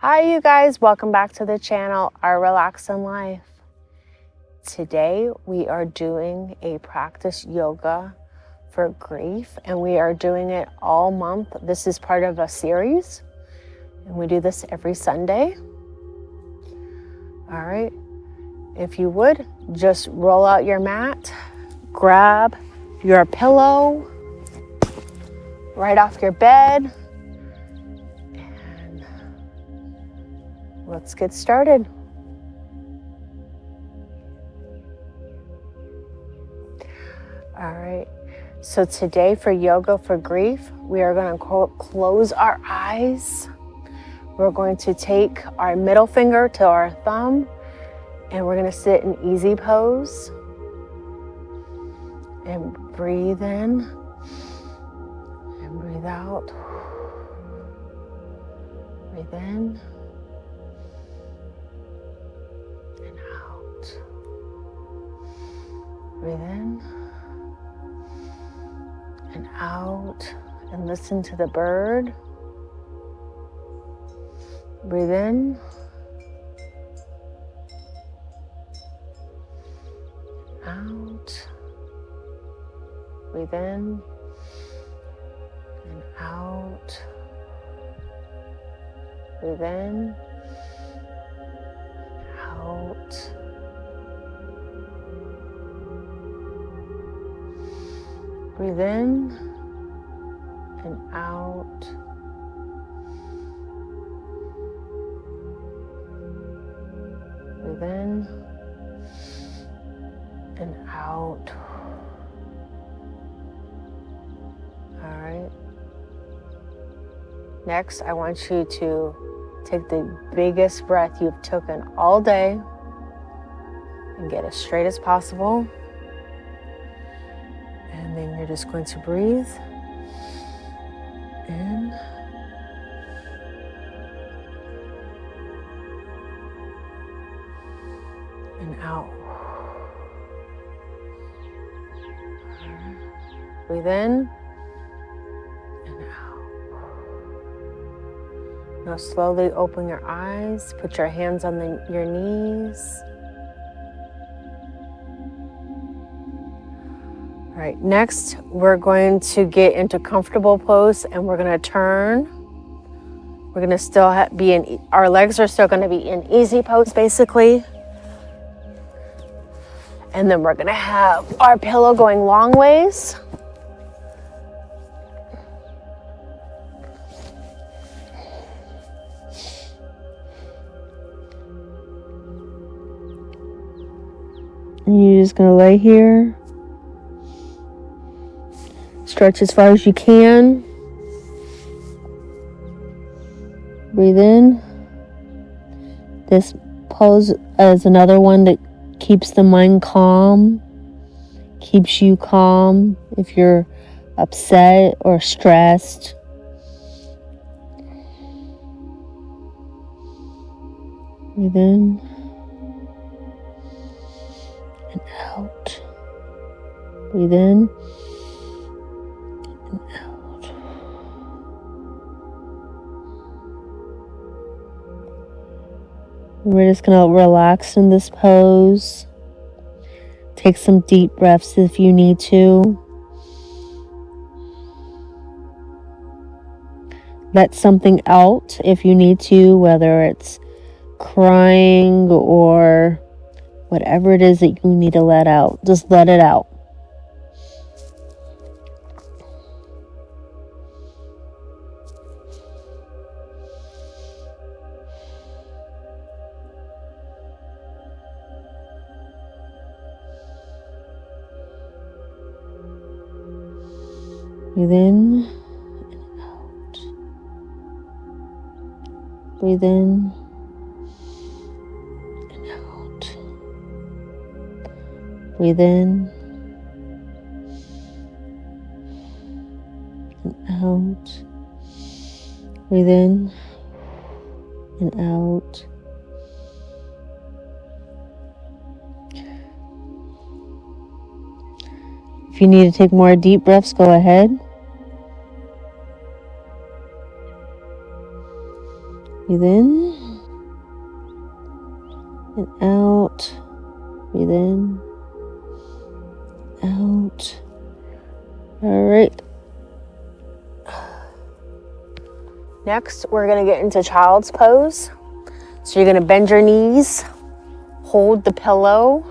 Hi you guys, welcome back to the channel, Our Relaxing Life. Today we are doing a practice yoga for grief, and we are doing it all month. This is part of a series and we do this every Sunday. All right, if you would, just roll out your mat, grab your pillow right off your bed, and let's get started. All right, so today for yoga for grief, we are going to close our eyes. We're going to take our middle finger to our thumb, and we're going to sit in easy pose and breathe in and breathe out. Breathe in and out. Breathe in and out, and listen to the bird. Breathe in out. Breathe in and out. Breathe in, out. Breathe in and out. Breathe in and out. All right. Next, I want you to take the biggest breath you've taken all day and get as straight as possible. And then you're just going to breathe in and out. Breathe in and out. Now slowly open your eyes. Put your hands on your knees. All right, next we're going to get into comfortable pose, and we're going to turn. We're going to still be in, our legs are still going to be in easy pose basically. And then we're going to have our pillow going long ways. And you're just going to lay here. Stretch as far as you can. Breathe in. This pose is another one that keeps the mind calm, keeps you calm if you're upset or stressed. Breathe in and out. Breathe in and out. We're just going to relax in this pose. Take some deep breaths if you need to. Let something out if you need to, whether it's crying or whatever it is that you need to let out. Just let it out. Breathe in and out. Breathe in and out. Breathe in and out. Breathe in and out. If you need to take more deep breaths, go ahead. Breathe in and out. Breathe in, out. All right. Next, we're going to get into child's pose. So you're going to bend your knees, hold the pillow,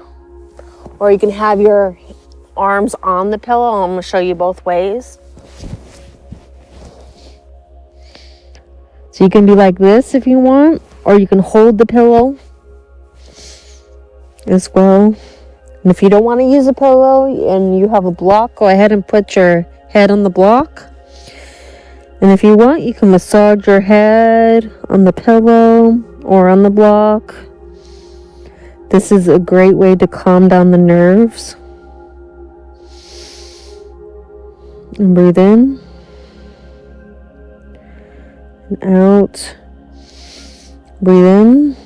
or you can have your arms on the pillow. I'm going to show you both ways. So you can be like this if you want, or you can hold the pillow as well. And if you don't want to use a pillow and you have a block, go ahead and put your head on the block. And if you want, you can massage your head on the pillow or on the block. This is a great way to calm down the nerves. And breathe in and out. Breathe in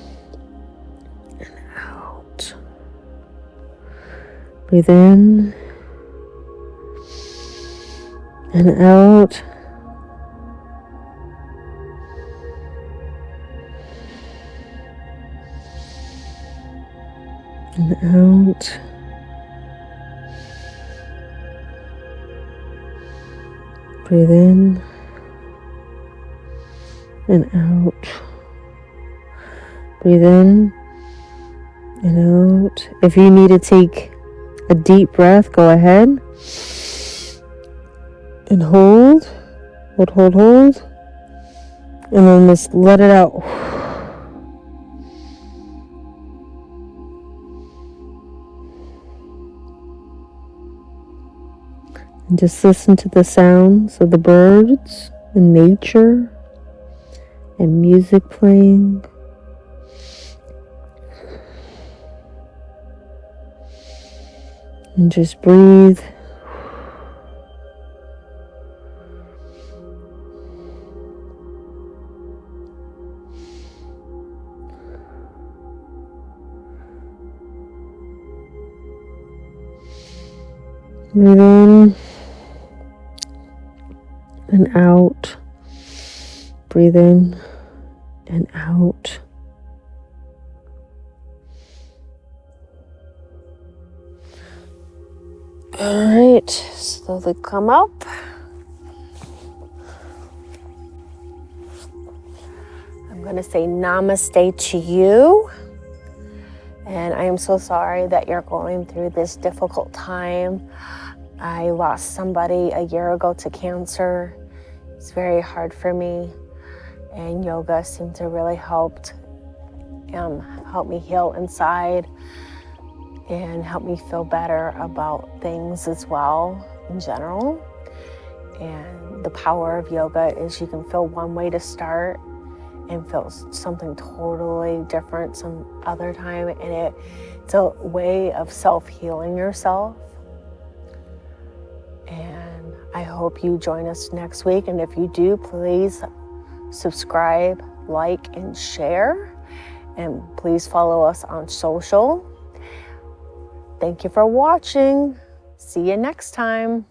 and out. Breathe in and out. And out. Breathe in and out. Breathe in and out. If you need to take a deep breath, go ahead and hold. Hold. And then just let it out. And just listen to the sounds of the birds and nature and music playing. And just breathe. Breathe in and out. Breathe in and out. All right, slowly come up. I'm going to say namaste to you. And I am so sorry that you're going through this difficult time. I lost somebody a year ago to cancer. It's very hard for me. And yoga seemed to really help me heal inside and help me feel better about things as well in general. And the power of yoga is you can feel one way to start and feel something totally different some other time. And it's a way of self-healing yourself. And I hope you join us next week. And if you do, please subscribe, like, and share. And please follow us on social. Thank you for watching. See you next time.